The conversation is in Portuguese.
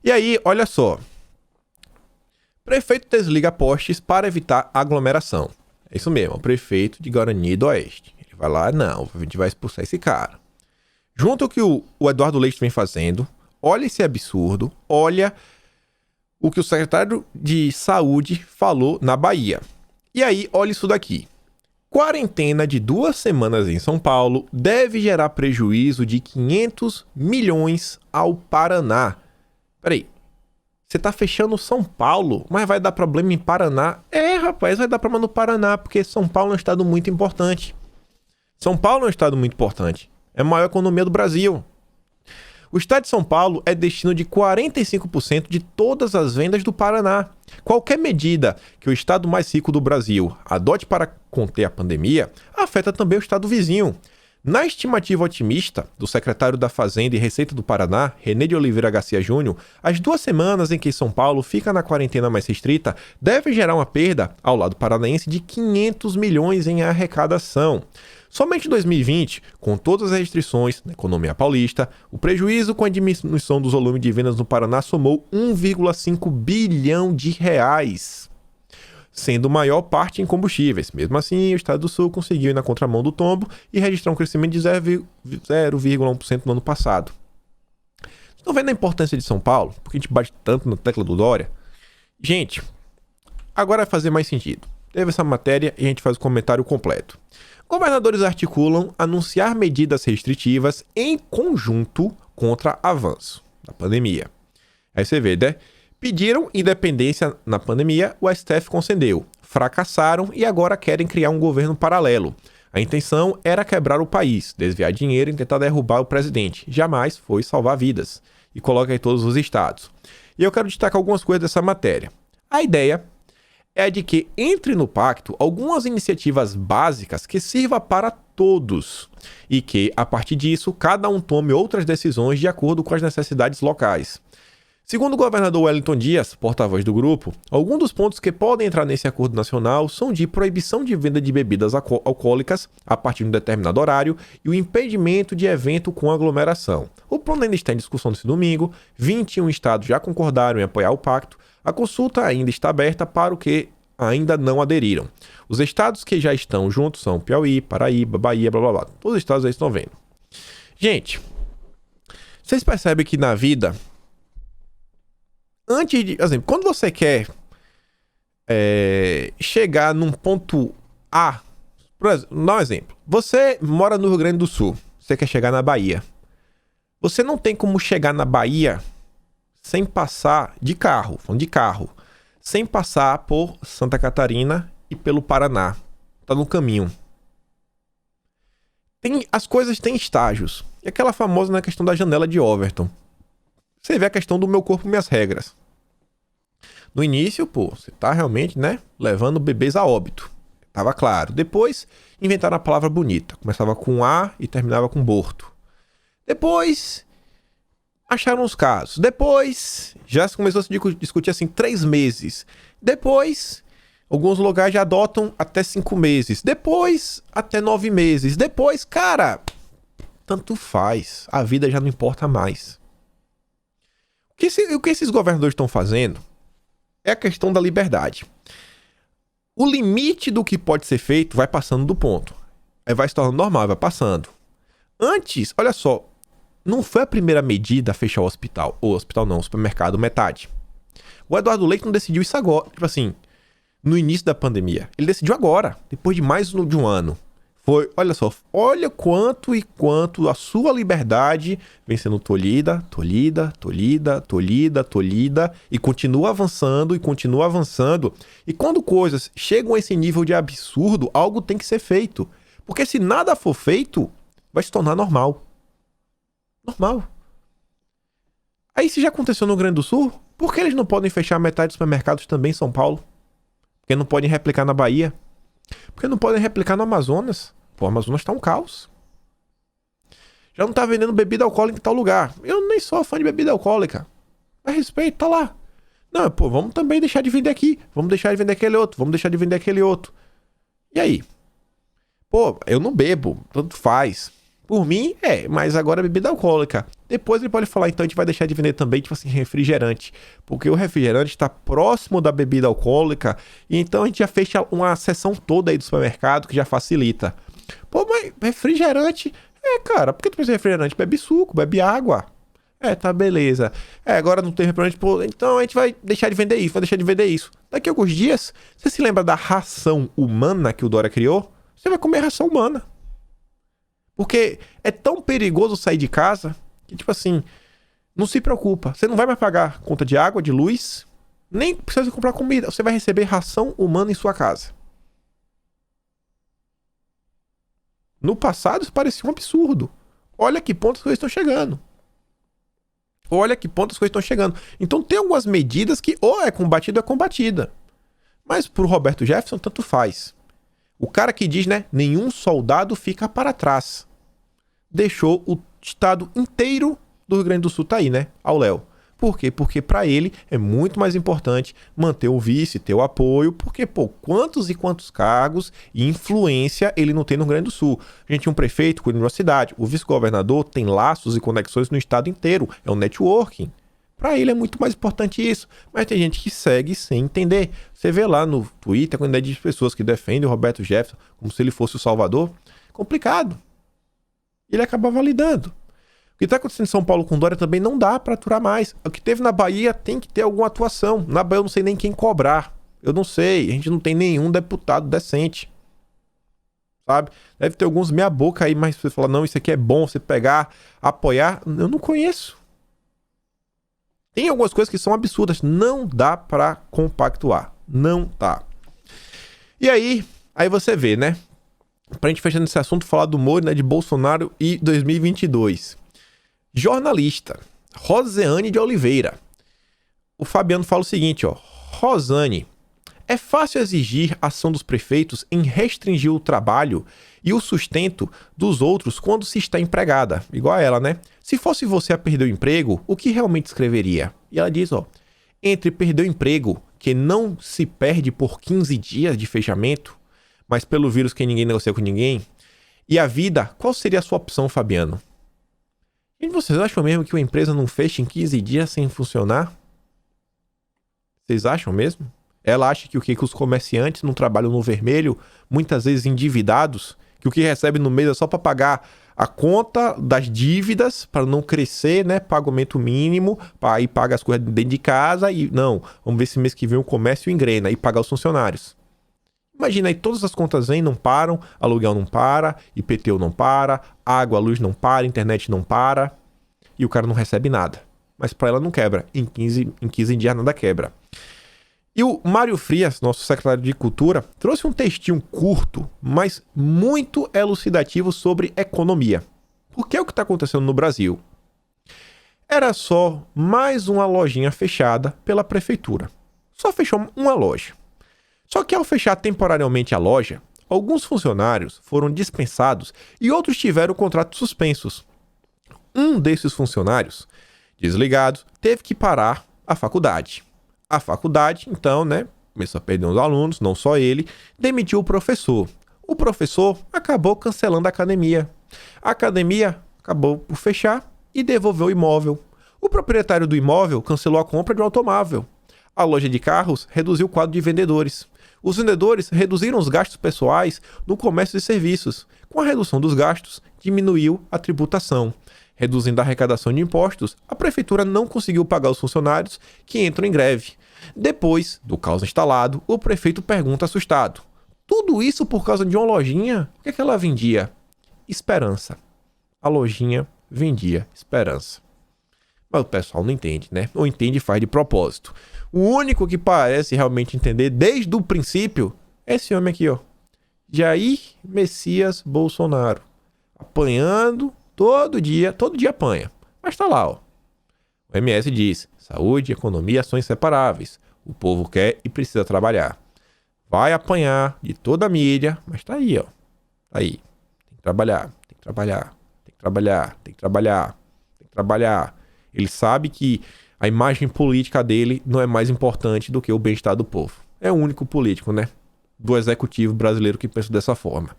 E aí, olha só. Prefeito desliga postes para evitar aglomeração. É isso mesmo, o prefeito de Guarani do Oeste. Ele vai lá, não, a gente vai expulsar esse cara. Junto ao que o Eduardo Leite vem fazendo, olha esse absurdo, olha o que o secretário de Saúde falou na Bahia. E aí, olha isso daqui. Quarentena de 2 semanas em São Paulo deve gerar prejuízo de 500 milhões ao Paraná. Peraí, você tá fechando São Paulo, mas vai dar problema em Paraná? É, rapaz, vai dar problema no Paraná, porque São Paulo é um estado muito importante. São Paulo é um estado muito importante. É a maior economia do Brasil. O estado de São Paulo é destino de 45% de todas as vendas do Paraná. Qualquer medida que o estado mais rico do Brasil adote para conter a pandemia, afeta também o estado vizinho. Na estimativa otimista do secretário da Fazenda e Receita do Paraná, René de Oliveira Garcia Júnior, as 2 semanas em que São Paulo fica na quarentena mais restrita devem gerar uma perda, ao lado paranaense, de 500 milhões em arrecadação. Somente em 2020, com todas as restrições na economia paulista, o prejuízo com a diminuição dos volumes de vendas no Paraná somou 1,5 bilhão de reais, sendo maior parte em combustíveis. Mesmo assim, o Estado do Sul conseguiu ir na contramão do tombo e registrar um crescimento de 0,1% no ano passado. Estão vendo a importância de São Paulo? Porque a gente bate tanto na tecla do Dória? Gente, agora vai fazer mais sentido. Teve essa matéria e a gente faz o comentário completo. Governadores articulam anunciar medidas restritivas em conjunto contra avanço da pandemia. Aí você vê, né? Pediram independência na pandemia, o STF concedeu. Fracassaram e agora querem criar um governo paralelo. A intenção era quebrar o país, desviar dinheiro e tentar derrubar o presidente. Jamais foi salvar vidas. E coloca aí todos os estados. E eu quero destacar algumas coisas dessa matéria. A ideia é de que entre no pacto algumas iniciativas básicas que sirva para todos e que, a partir disso, cada um tome outras decisões de acordo com as necessidades locais. Segundo o governador Wellington Dias, porta-voz do grupo, alguns dos pontos que podem entrar nesse acordo nacional são de proibição de venda de bebidas alcoólicas a partir de um determinado horário e o impedimento de evento com aglomeração. O plano ainda está em discussão nesse domingo, 21 estados já concordaram em apoiar o pacto. A consulta ainda está aberta para os que ainda não aderiram. Os estados que já estão juntos são Piauí, Paraíba, Bahia, blá blá blá. Todos os estados aí estão vendo. Gente, vocês percebem que na vida, antes de, exemplo, quando você quer chegar num ponto A, por exemplo, dá um exemplo. Você mora no Rio Grande do Sul, você quer chegar na Bahia. Você não tem como chegar na Bahia sem passar de carro, sem passar por Santa Catarina e pelo Paraná. Tá no caminho. As coisas têm estágios. E aquela famosa na questão da janela de Overton. Você vê a questão do meu corpo, minhas regras. No início, você tá realmente, levando bebês a óbito. Tava claro. Depois, inventaram a palavra bonita. Começava com A e terminava com Borto. Depois, acharam os casos. Depois, já começou a se discutir assim, 3 meses. Depois, alguns lugares já adotam até 5 meses. Depois, até 9 meses. Depois, cara, tanto faz. A vida já não importa mais. O que esses governadores estão fazendo é a questão da liberdade. O limite do que pode ser feito vai passando do ponto. Aí vai se tornando normal, vai passando. Antes, olha só, não foi a primeira medida a fechar o hospital. O hospital não, o supermercado, metade. O Eduardo Leite não decidiu isso agora. Tipo assim, no início da pandemia. Ele decidiu agora, depois de mais de um ano. Olha só, olha quanto a sua liberdade vem sendo tolhida, e continua avançando, E quando coisas chegam a esse nível de absurdo, algo tem que ser feito. Porque se nada for feito, vai se tornar normal. Normal. Aí se já aconteceu no Rio Grande do Sul, por que eles não podem fechar metade dos supermercados também em São Paulo? Porque não podem replicar na Bahia? Porque não podem replicar no Amazonas? O Amazonas tá um caos. Já não tá vendendo bebida alcoólica em tal lugar. Eu nem sou fã de bebida alcoólica. Mas respeito, tá lá. Não, vamos também deixar de vender aqui. Vamos deixar de vender aquele outro. Vamos deixar de vender aquele outro. E aí? Eu não bebo. Tanto faz. Por mim, mas agora é bebida alcoólica. Depois ele pode falar, então a gente vai deixar de vender também, tipo assim, refrigerante. Porque o refrigerante está próximo da bebida alcoólica, e então a gente já fecha uma seção toda aí do supermercado que já facilita. Pô, mas refrigerante... cara, por que tu precisa de refrigerante? Bebe suco, bebe água. Tá, beleza. Agora não tem refrigerante, pô, então a gente vai deixar de vender isso, vai deixar de vender isso. Daqui a alguns dias, você se lembra da ração humana que o Dória criou? Você vai comer ração humana. Porque é tão perigoso sair de casa que, tipo assim, não se preocupa. Você não vai mais pagar conta de água, de luz, nem precisa comprar comida. Você vai receber ração humana em sua casa. No passado, isso parecia um absurdo. Olha que ponto as coisas estão chegando. Olha que ponto as coisas estão chegando. Então tem algumas medidas que ou é combatida ou é combatida. Mas pro Roberto Jefferson, tanto faz. O cara que diz, né, nenhum soldado fica para trás. Deixou o estado inteiro do Rio Grande do Sul tá aí, né, ao léu. Por quê? Porque para ele é muito mais importante manter o vice, ter o apoio, porque, pô, quantos e quantos cargos e influência ele não tem no Rio Grande do Sul. A gente tinha um prefeito cuidando da cidade, o vice-governador tem laços e conexões no estado inteiro, é um networking. Para ele é muito mais importante isso, mas tem gente que segue sem entender. Você vê lá no Twitter a quantidade de pessoas que defendem o Roberto Jefferson como se ele fosse o salvador. Complicado. Ele acaba validando. O que está acontecendo em São Paulo com Dória também não dá para aturar mais. O que teve na Bahia tem que ter alguma atuação. Na Bahia eu não sei nem quem cobrar. Eu não sei. A gente não tem nenhum deputado decente. Sabe? Deve ter alguns meia boca aí, mas você fala, não, isso aqui é bom, você pegar, apoiar. Eu não conheço. Tem algumas coisas que são absurdas. Não dá pra compactuar. Não dá. E aí você vê, né? Pra gente fechando esse assunto, falar do Moro, né? De Bolsonaro e 2022. Jornalista. Rosiane de Oliveira. O Fabiano fala o seguinte, ó. Rosane, é fácil exigir ação dos prefeitos em restringir o trabalho e o sustento dos outros quando se está empregada. Igual a ela, né? Se fosse você a perder o emprego, o que realmente escreveria? E ela diz, ó. Entre perder o emprego, que não se perde por 15 dias de fechamento, mas pelo vírus que ninguém negocia com ninguém, e a vida, qual seria a sua opção, Fabiano? E vocês acham mesmo que uma empresa não fecha em 15 dias sem funcionar? Vocês acham mesmo? Ela acha que que os comerciantes não trabalham no vermelho, muitas vezes endividados, que o que recebe no mês é só para pagar a conta das dívidas, para não crescer, né? Pagamento mínimo, aí paga as coisas dentro de casa e não, vamos ver se mês que vem o comércio engrena e pagar os funcionários. Imagina aí, todas as contas vêm, não param, aluguel não para, IPTU não para, água, luz não para, internet não para, e o cara não recebe nada. Mas para ela não quebra, em 15 dias nada quebra. E o Mário Frias, nosso secretário de Cultura, trouxe um textinho curto, mas muito elucidativo sobre economia. Porque é o que está acontecendo no Brasil. Era só mais uma lojinha fechada pela prefeitura. Só fechou uma loja. Só que ao fechar temporariamente a loja, alguns funcionários foram dispensados e outros tiveram contratos suspensos. Um desses funcionários, desligado, teve que parar a faculdade. A faculdade, então, né, começou a perder uns alunos, não só ele, demitiu o professor. O professor acabou cancelando a academia. A academia acabou por fechar e devolveu o imóvel. O proprietário do imóvel cancelou a compra de um automóvel. A loja de carros reduziu o quadro de vendedores. Os vendedores reduziram os gastos pessoais no comércio de serviços. Com a redução dos gastos, diminuiu a tributação. Reduzindo a arrecadação de impostos, a prefeitura não conseguiu pagar os funcionários que entram em greve. Depois do caos instalado, o prefeito pergunta assustado: tudo isso por causa de uma lojinha? O que é que ela vendia? Esperança. A lojinha vendia esperança. Mas o pessoal não entende, né? Ou entende e faz de propósito. O único que parece realmente entender desde o princípio é esse homem aqui, ó. Jair Messias Bolsonaro. Apanhando todo dia apanha. Mas tá lá, ó. O MS diz: saúde e economia são inseparáveis. O povo quer e precisa trabalhar. Vai apanhar de toda a mídia, mas tá aí, ó. Tá aí. Tem que trabalhar, tem que trabalhar, tem que trabalhar, tem que trabalhar, tem que trabalhar. Ele sabe que a imagem política dele não é mais importante do que o bem-estar do povo. É o único político, né? Do executivo brasileiro que pensa dessa forma.